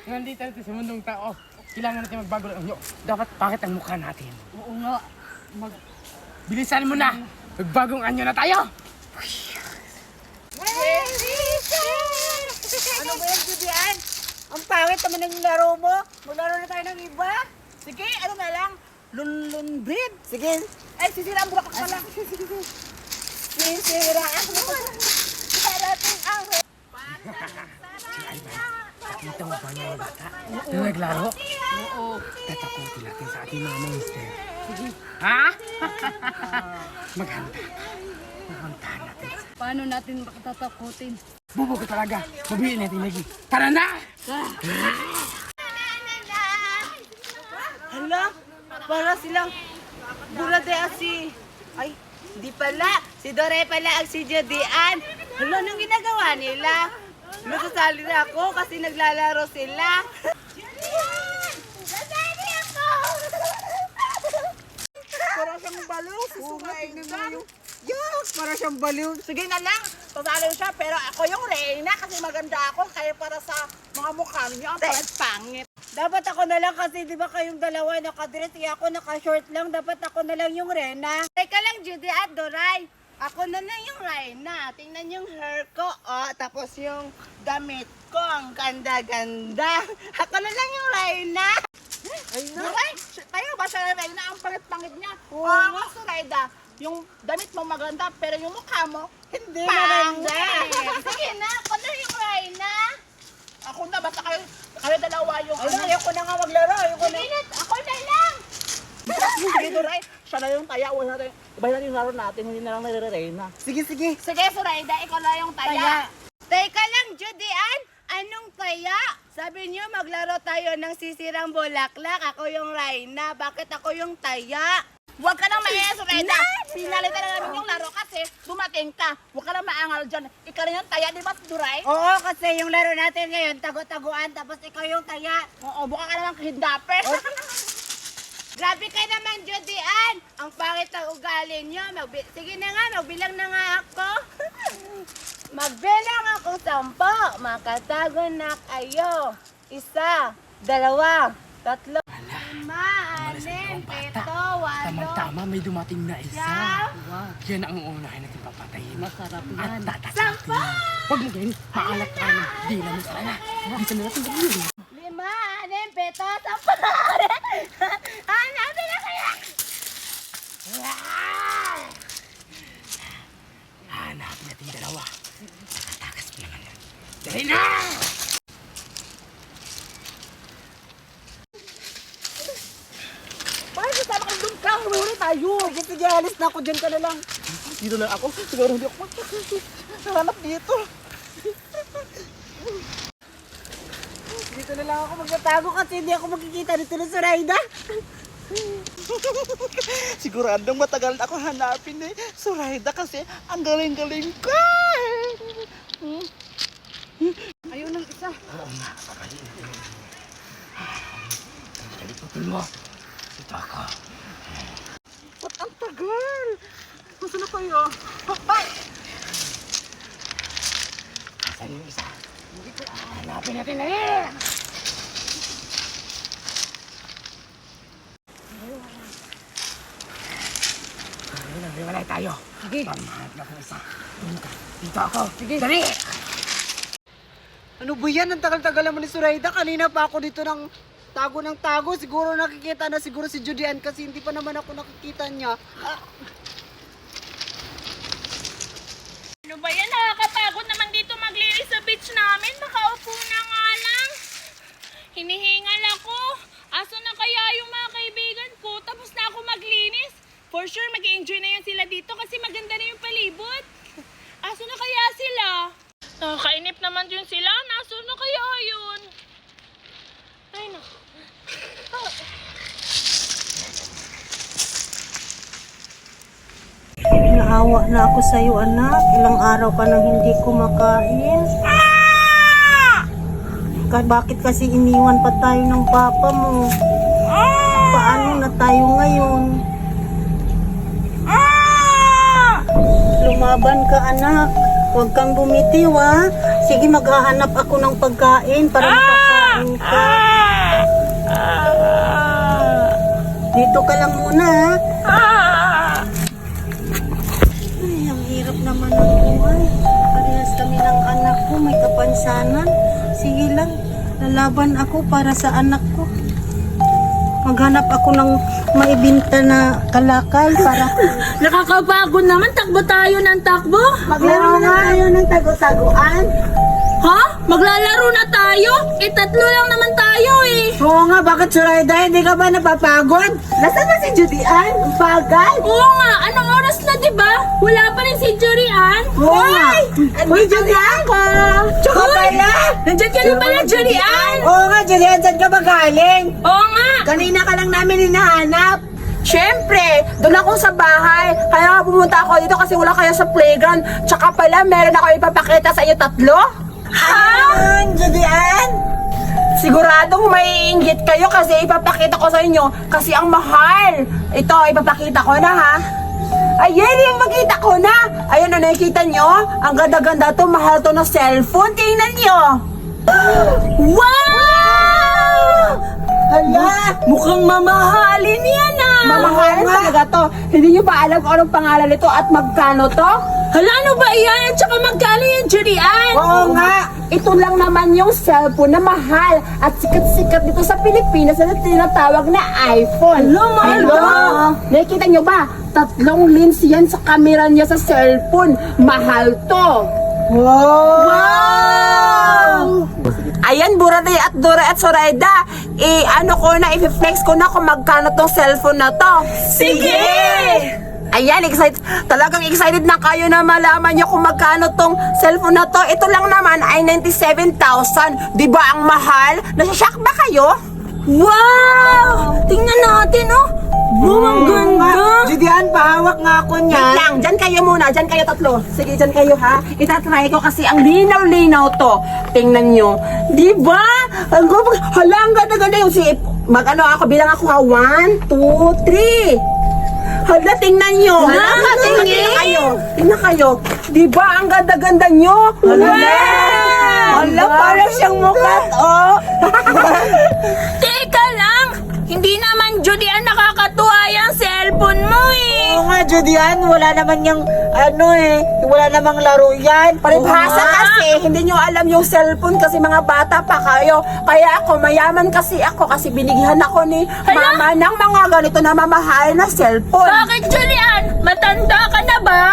nandito natin sa mundong tao, kailangan natin magbago ng anyo. Dapat pangit ang mukha natin. Oo nga. Bilisan mo na! Magbagong anyo na tayo! Ano ba yan, Judian? Ang pangit naman ng laro mo. Maglaro na tayo ng iba. Sige, ano na lang? Lunlun breed. Sige. Ay, sisira ang bulaklak na lang. Sisira ang bulaklak. Parating ang... Nakita mo ba yung bata? Na naglaro? Oo. Tatakutin natin sa ating mga monster. Ha? Maghanda. Maghantahan natin. Paano natin makatatakutin? Bubo ka talaga. Mabihin natin lagi. Tara na! Hala, para silang bulade si... Ay, di pala. Si Dore pala ang si Judian. Hala, anong ginagawa nila? Nasasali na ako kasi naglalaro sila. Nasali ako! Para siyang baliw. Susukain mo yung... Yes! Para siyang baliw. Sige na lang. Sasali siya pero ako yung reyna kasi maganda ako. Kaya para sa mga mukha niyo ang pangit. Dapat ako na lang kasi di ba kayong dalawa nakadress. Ako naka-short lang. Dapat ako na lang yung reyna. Teka lang Judy at Doray. Ako na lang yung reyna. Tingnan yung hair ko. Oh, tapos yung damit ko. Ang ganda-ganda. Ako na lang yung reyna. Doray, kayo ba siya reyna? Ang pangit-pangit niya. Oo. Mas Reyda, yung damit mo maganda pero yung mukha mo hindi maganda. Sige na, ako na yung reyna. Ako na, basta kayo dalawa yung... Ayoko na nga maglaro. Ayoko na. Ako na lang. Sige, Doray. Siya na yung taya. Iba na yung laro natin. Hindi na lang nare-reyna. Sige, sige. Sige, Surayda. Ikaw na yung taya. Teka lang, Judian. Anong taya? Sabi niyo maglaro tayo ng sisirang bulaklak. Ako yung reyna. Bakit ako yung taya? Huwag ka nang maingay, Surayda. Pinalitan na namin yung laro kasi dumating ka. Huwag ka nang maangal dyan. Ikaw na yung taya, di ba, Duray? Oo, kasi yung laro natin ngayon, tago-taguan, tapos ikaw yung taya. Oo, buka ka naman kahindapper. Grabe ka naman, Judian. Ang pangit ng ugali nyo. Sige na nga, magbilang na nga ako. Magbilang ako 10. Makatago na kayo. 1, 2, 3, 4, 5, 6, 7, 8, 9, 10. Tamang-tama, may dumating na isa. Wow. Yan ang uunahin natin papatayin. Masarap At yan. tatatakin. Huwag mo ganyan, maalat ka ng dila mo sana. Bisa na natin gawin. 5, 6, 7, 10. Hanapin na kaya! Hanapin natin yung dalawa. Nakatakas pa naman yan. Dali na! Bakit kasama ka doon ka? Huli tayo! Sige, alis na ako. Diyan ka na lang. Dito lang ako. Siguro hindi ako Hanap dito. Dito na lang ako magtatago kasi hindi ako makikita dito na sa Rayda. Siguradong matagal na ako hanapin ni Surayda kasi ang galing-galing ko. Ayun ang isa. Oo nga, papalin. Kaliputin mo. Ito ako. Ba't ang tagal? Gusto na kayo? Asan yung isa? Hanapin natin na rin! Hiwalay tayo. Sige. Pamahat na kung isa. Dito ako. Sige. Dali! Ano ba yan? Ang tagal-tagal naman ni Surayda. Kanina pa ako dito ng tago. Siguro nakikita na siguro si Judian kasi hindi pa naman ako nakikita niya. Ano ba yan? Nakakapagod naman dito maglinis sa beach namin. Makaupo na nga lang. Hinihingal ako. Aso na kaya yung mga kaibigan ko? Tapos na ako maglinis. For sure, mag-enjoy na yun sila dito kasi maganda na yung palibot. Aso na kaya sila? Nakakainip naman yun sila. Naso na kaya yun? Ay, naku. Naawa na ako sa iyo, anak. Ilang araw ka nang hindi kumakain. Bakit kasi iniwan pa tayo ng papa mo? Paano na tayo ngayon? Lumaban ka, anak. Huwag kang bumitiw, ha? Sige, maghahanap ako ng pagkain para makakain. Luka. Dito ka lang muna, ha? Ay, ang hirap naman ng buhay. Parehas kami ng anak ko, may kapansanan. Sige lang, lalaban ako para sa anak ko. Maghanap ako ng maibinta na kalakal para... Nakakapagod naman, takbo tayo ng takbo. Maglaro na tayo ng tago-taguan. Ha? Maglalaro na tayo? Tatlo lang naman tayo eh. Oo nga, bakit Zoraida? Hindi ka ba napapagod? Nasaan ba si Judy Ann? Ang bagal. Oo nga, anong oras na diba? Wala pa rin si Julian. Oo nga. Uy, Judy Ann! Tsaka pala. Nandiyan ka na pala, Julian. Oo nga, Julian, saan ka ba galing? Oo nga. Kanina ka lang namin hinahanap. Siyempre, doon ako sa bahay. Kaya pumunta ako dito kasi wala kayo sa playground. Tsaka pala, meron ako ipapakita sa inyo tatlo. Judy Ann? Siguradong may inggit kayo kasi ipapakita ko sa inyo kasi ang mahal. Ito, ipapakita ko na ha. Ayan yung makita ko na. Ayan na nakikita nyo. Ang ganda-ganda to, mahal to na cellphone. Tingnan nyo. Wow! Hala! Mukhang mamahalin yan ah. Mamahalin talaga to. Hindi nyo ba alam kung anong pangalan nito at magkano to? Hala, ano ba yan? At saka magkano yan, Julian? Oo nga. Ito lang naman yung cellphone na mahal at sikat-sikat dito sa Pilipinas na tinatawag na iPhone. Hello, nakikita nyo ba? 3 lens yan sa camera niya sa cellphone. Mahal to. Wow! Ayan, Buraday at Dora at Zoraida. Ano ko na, i-flex ko na kung magkano tong cellphone na to. Sige! Ayan, talagang excited na kayo na malaman nyo kung magkano tong cellphone na to. Ito lang naman ay 97,000. Di ba ang mahal? Nasashock ba kayo? Wow! Tingnan natin, oh. Wow, ang ganda. Judy Ann, pahawak nga ako Wait niyan. lang, dyan kayo muna, dyan kayo tatlo. Sige, dyan kayo ha. Itatry ko kasi ang linaw-linaw to. Tingnan nyo. Di ba? Hala, ang ganda-ganda yung mag-ano ako, bilang ako ha. 1, 2, 3. Hala, tingnan nyo. Hala, Tingnan tingin. kayo. Tingnan kayo. Di ba ang ganda-ganda nyo? Hala, para siyang mukat, oh. Teka lang. Hindi naman, Julian, nakakatuwa yung cellphone mo eh. Oo nga, Judy Ann, wala naman yung wala namang laro yan. Paribhasa Oo nga. kasi, hindi nyo alam yung cellphone kasi mga bata pa kayo. Kaya ako, mayaman kasi binigyan ako ni mama ng mga ganito na mamahal na cellphone. Bakit, Julian? Matanda ka na ba?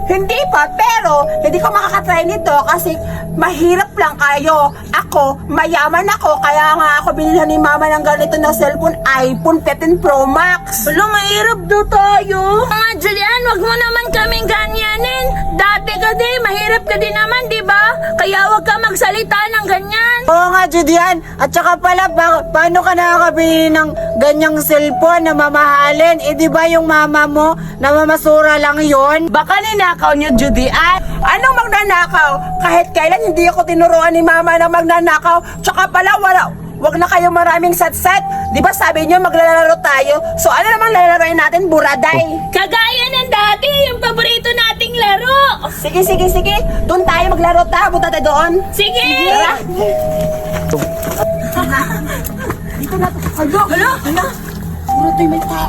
Hindi pa, pero hindi ko makakatry nito kasi mahirap lang kayo. Ako, mayaman ako, kaya nga ako binilhan ni mama ng ganito na cellphone, iPhone 15 Pro Max. Wala, mahirap daw tayo. Mga Julian, wag mo naman kaming ganyanin. Dati ka din, mahirap ka din naman, di ba? Kaya wag ka magsalita ng ganyan. Oo nga, Judy Ann. At saka pala, paano ka nakakabili ng ganyang cellphone na mamahalin? Di ba yung mama mo, namamasura lang yon? Baka ninakaw niyo, Judy Ann. Anong magnanakaw? Kahit kailan hindi ako tinuruan ni mama na magnanakaw. Tsaka pala, wag na kayo maraming sat-sat. Di ba sabi niyo maglalaro tayo? So ano namang lalaroin natin, Buraday? Kagaya ng dati, yung paborito nating laro. Sige. Doon tayo maglaro ta. Punta tayo doon. Sige! Tara. Dito na. Hala. Buraday, may tao.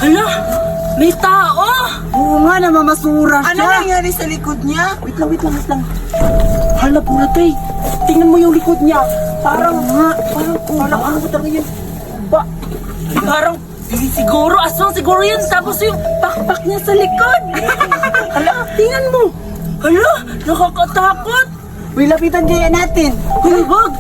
Hala, may tao. Oo nga, namamasura Ano siya. nangyari sa likod niya? Wait lang. Hala, Buraday. Tingnan mo yung likod niya. Parang ano ba talaga yun? Parang, siguro, aswang siguro yun. Tapos yung pakpak niya sa likod. Hala, tingnan mo. Hala, nakakatakot. Uy, lapitan kaya natin. Uy, wag.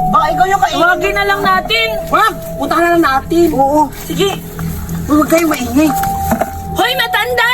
Baka ikaw yung kainin. Tawagin na lang natin. Wag! Punta na lang natin. Oo. Sige. Uy, huwag kayong maingay. Hoy, matanda!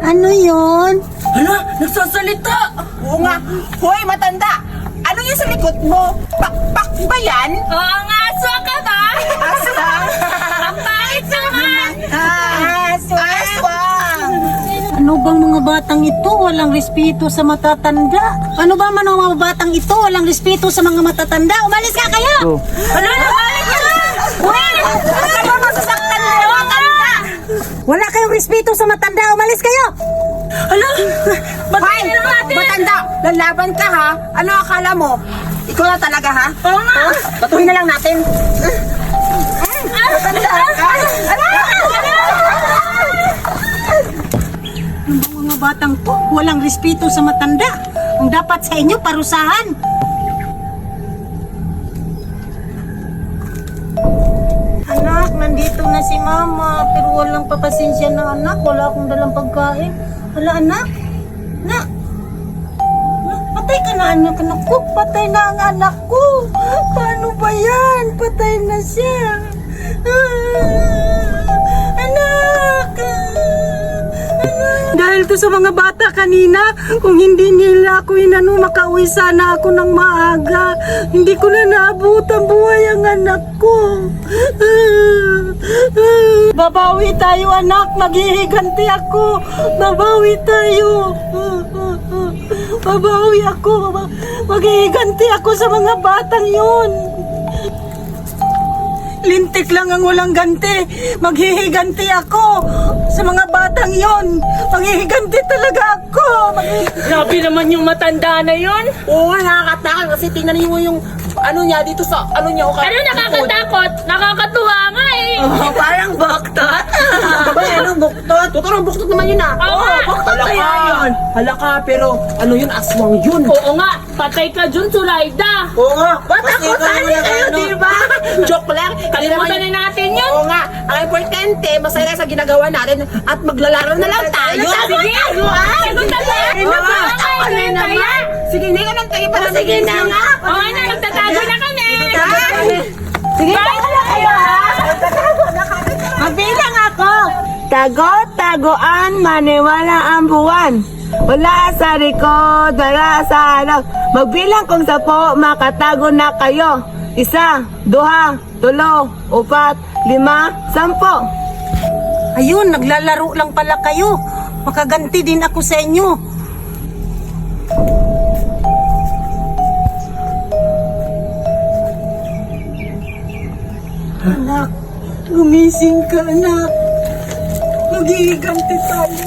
Ano yun? Hala, nagsasalita. Oo nga. Hoy, matanda. Ano yan sa likod mo? Pakpak ba yan? Oo nga, aswang ka ba? Aswang. Ang pangit naman. Aswang. Ano bang mga batang ito? Walang respeto sa matatanda. Ano ba man ang mga batang ito? Walang respeto sa mga matatanda. Umalis ka kayo! Hala, nabalik ka na. Uy, Ano masasaktan mo? Matanda. Wala kayong respeto sa matanda. Umalis kayo! hala, Hoy, batayin na lang natin. matanda. Lalaban ka ha? Ano akala mo? Ikaw na talaga, ha? Oo nga. Batuhin na lang natin. Matanda ka. Ang mga batang to, walang respeto sa matanda. Ang dapat sa inyo, parusahan. Anak, nandito na si mama, pero walang papasensya na anak. Wala akong dalang pagkain. Hala anak, na. Patay ka na anak ko. Patay na ang anak ko. Paano ba yan? Patay na siya. Anak. Dahil to sa mga bata kanina, kung hindi nila ako inano, makauwi sana ako ng maaga. Hindi ko na naabot ang buhay ang anak ko. Babawi tayo anak, maghihiganti ako. Babawi tayo. Babawi ako. Maghihiganti ako sa mga batang yun. Lintik lang ang walang ganti. Maghihiganti ako sa mga batang yon. Maghihiganti talaga ako. Grabe naman yung matanda na yun. Oo nga, nakakatakot kasi tingnan niyo yung ano niya dito sa ano niya. Ano nakakatakot? Nakakatuwa nga eh. Oh, parang buktot. Ba, anong buktot? Tuturang buktot naman yun ah. Oo nga. Buktot kaya yun. Halaka, pero ano yun, aswang yun. Oo nga, patay ka dun, Sulaida. Oo nga. Matakotan niya kayo, di ba? Joke lang. Kalimutan na natin yun. Oo nga, ang importante, masaya sa ginagawa natin at maglalaro na lang tayo. Sige, sagot na ba? Ako na naman. Sige, hindi ka nang tayo para sige na nga. Oo na, nagtatago na kami. Sige, tayo na kayo ha. Magbilang ako. Tago-tagoan, maniwala ang buwan. Wala sa likod, wala sa harap. Magbilang kung 10, makatago na kayo. 1, 2, 3, 4, 5, 10. Ayun, naglalaro lang pala kayo. Makaganti din ako sa inyo. Anak, gumising ka anak. Maghihiganti tayo.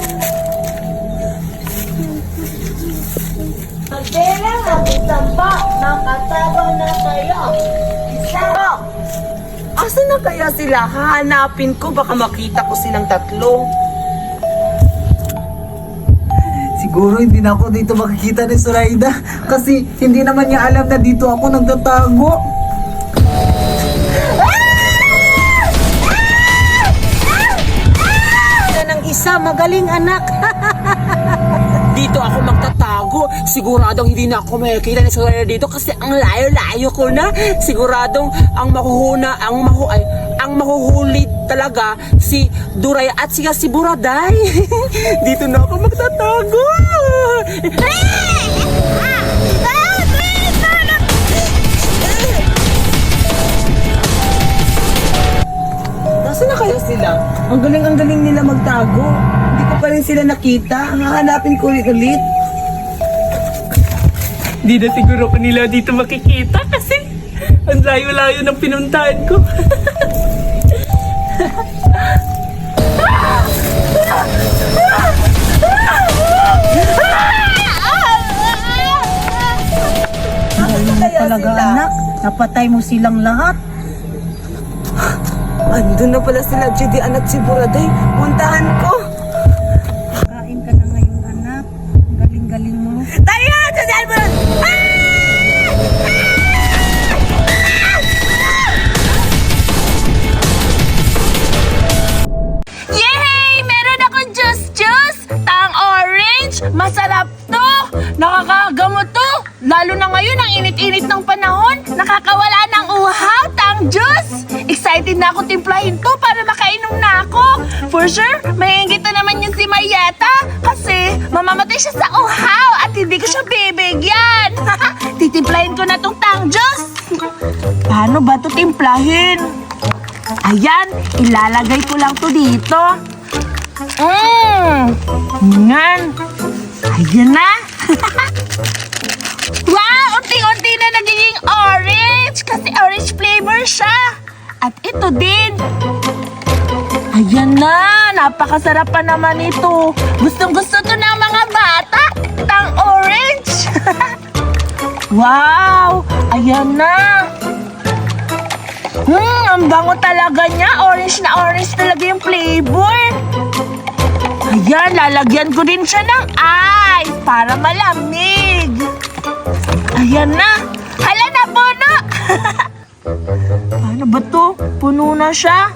Magbilang ang 10, makatago na kayo. 1. Asa na kaya sila? Hahanapin ko, baka makita ko silang 3. Siguro hindi na ako dito makikita ni Suraida kasi hindi naman niya alam na dito ako nagtatago. Ng isa, magaling anak. Dito ako magtatago. Siguradong hindi na ako makikita ni Soraya dito kasi ang layo-layo ko na. Siguradong ang mahuhuli talaga si Duray at si Buraday. Dito na ako magtatago. Nasaan na kaya sila? Ang galing nila magtago. Hindi ko pa rin sila nakita. Hahanapin ko ulit. Di na siguro ko nila dito makikita kasi ang layo-layo ng pinuntahan ko. Talaga anak, napatay mo silang lahat. Andun na pala sila, Judy at si Buraday. Puntahan ko. Kain ka na ngayon anak. Galing-galing mo. Tayo! Judy Buraday! Yay! Meron akong juice! Tang orange! Masarap to! Nakakagamot to! Lalo na ngayon ang init-init ng panahon, nakakawala ng uhaw, tang juice! Excited na ako timplahin to para makainom na ako. For sure, mahingit na naman yun si Mayeta kasi mamamatay siya sa uhaw at hindi ko siya bibigyan. Titimplahin ko na tong tang juice. Paano ba to timplahin? Ayan, ilalagay ko lang to dito. Yan. Ayan na. Wow, unti-unti na nagiging orange kasi orange flavor siya. At ito din. Ayan na, napakasarap pa naman ito. Gustong-gusto to ng mga bata. Tang orange. Wow, Ayan na. Ang bango talaga niya. Orange na orange talaga yung flavor. Ayan, lalagyan ko din siya ng ice para malamig. Ayan na. Hala na, puno. Ano ba to? Puno na siya.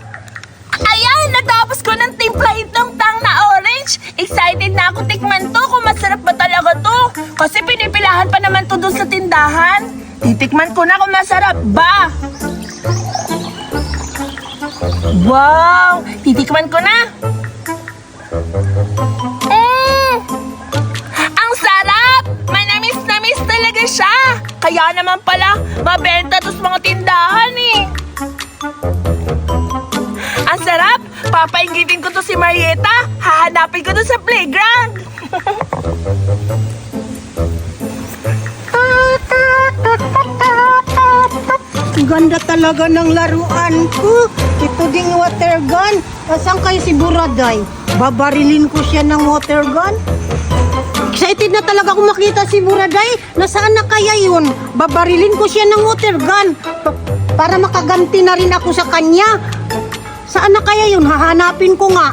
Ayan, natapos ko ng timpla itong tang na orange. Excited na ako tikman to kung masarap ba talaga to. Kasi pinipilahan pa naman to doon sa tindahan. Titikman ko na kung masarap ba. Wow! Titikman ko na. Ang sarap! Manamis-namis talaga siya. Kaya naman pala, mabenta to sa mga tindahan eh. Ang sarap! Papainggitin ko to si Marieta. Hahanapin ko to sa playground. Ganda talaga ng laruan ko. Ito ding water gun. Saan kayo si Buraday? Babarilin ko siya ng water gun. Excited na talaga akong makita si Buraday. Nasaan na kaya yun? Babarilin ko siya ng water gun. Para makaganti na rin ako sa kanya. Saan na kaya yun? Hahanapin ko nga.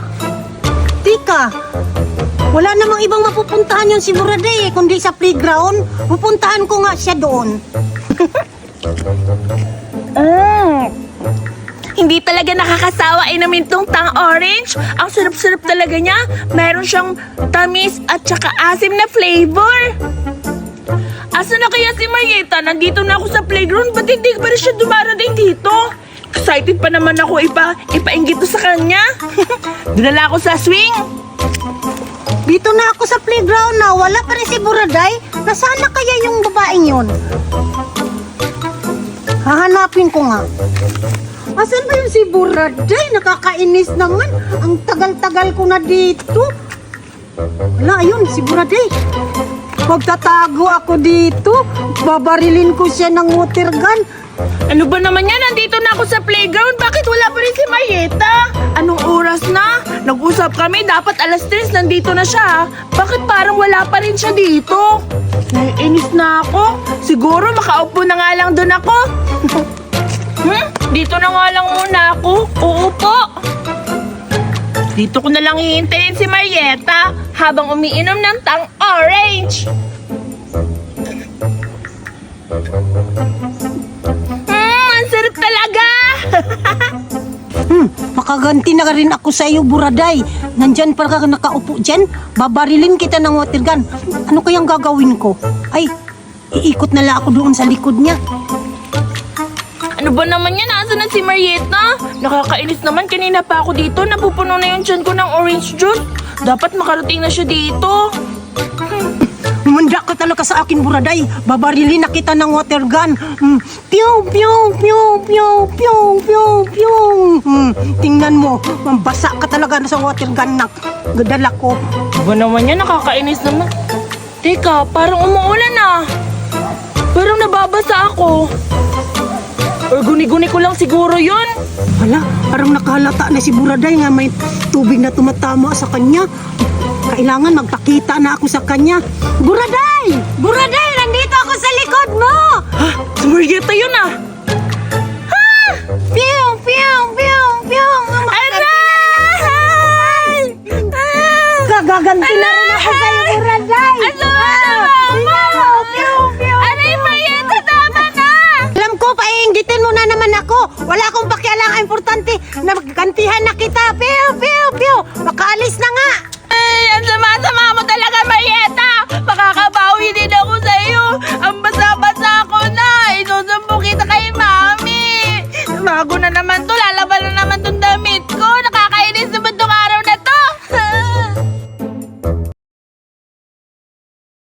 Tika, wala namang ibang mapupuntahan yun si Buraday kundi sa playground. Pupuntahan ko nga siya doon. Hindi talaga nakakasawa inamin tong tang orange. Ang sarap-sarap talaga niya. Meron siyang tamis at saka asim na flavor. Asa na kaya si Marieta? Nandito na ako sa playground. Ba't hindi pa rin siya dumarating dito? Excited pa naman ako ipainggit to sa kanya. Dinala ako sa swing. Dito na ako sa playground na. Wala pa rin si Buraday. Nasaan na kaya yung babaeng yun? Hahanapin ko nga. Asan ba yung si Buraday? Nakakainis naman. Ang tagal-tagal ko na dito. Wala, ayun, si Buraday. Magtatago ako dito. Babarilin ko siya ng water gun. Ano ba naman yan? Nandito na ako sa playground. Bakit wala pa rin si Marieta? Anong oras na? Nag-usap kami. Dapat alas 3 nandito na siya. Bakit parang wala pa rin siya dito? Naiinis na ako. Siguro makaupo na nga lang doon ako. Dito na nga lang muna ako. Uupo. Dito ko na lang hihintayin si Marieta habang umiinom ng tang orange. Ang sarap talaga. Makaganti na rin ako sa iyo, Buraday. Nandyan pa ka nakaupo dyan. Babarilin kita ng water gun. Ano kayang gagawin ko? Ay, iikot na lang ako doon sa likod niya. Ano ba naman yan? Asa na si Marieta? Nakakainis naman. Kanina pa ako dito. Napupuno na yung tiyan ko ng orange juice. Dapat makarating na siya dito. Manda ka talaga sa akin, Buraday. Babarilin na kita ng water gun. Pew, pew, pew, pew, pew, pew, pew. Tingnan mo, mambasa ka talaga sa water gun na gadala ko. Ano ba naman yan? Nakakainis naman. Teka, parang umuulan na. Parang nababasa ako. Or guni-guni ko lang siguro yun. Wala, parang nakahalata na si Buraday nga may tubig na tumatama sa kanya. Kailangan magpakita na ako sa kanya. Buraday! Buraday! Nandito ako sa likod mo! Ha? Si Marieta yun ah! Pew! Pew! Pew! Pew! Gagaganti na rin ako sa'yo, Buraday! Ano mo? Pew! Pew! Aray, Marieta, tama na! Alam ko, paiinggitin mo na naman ako. Wala akong pakialam. Importante na magkantihan na kita. Pew! Pew! Pew! Makaalis na nga! Ay, ang sama-sama mo talaga, Marieta! Makakabawi din ako sa iyo. Ang basa-basa ko na. Isusumbo kita kay Mami. Bago na naman to.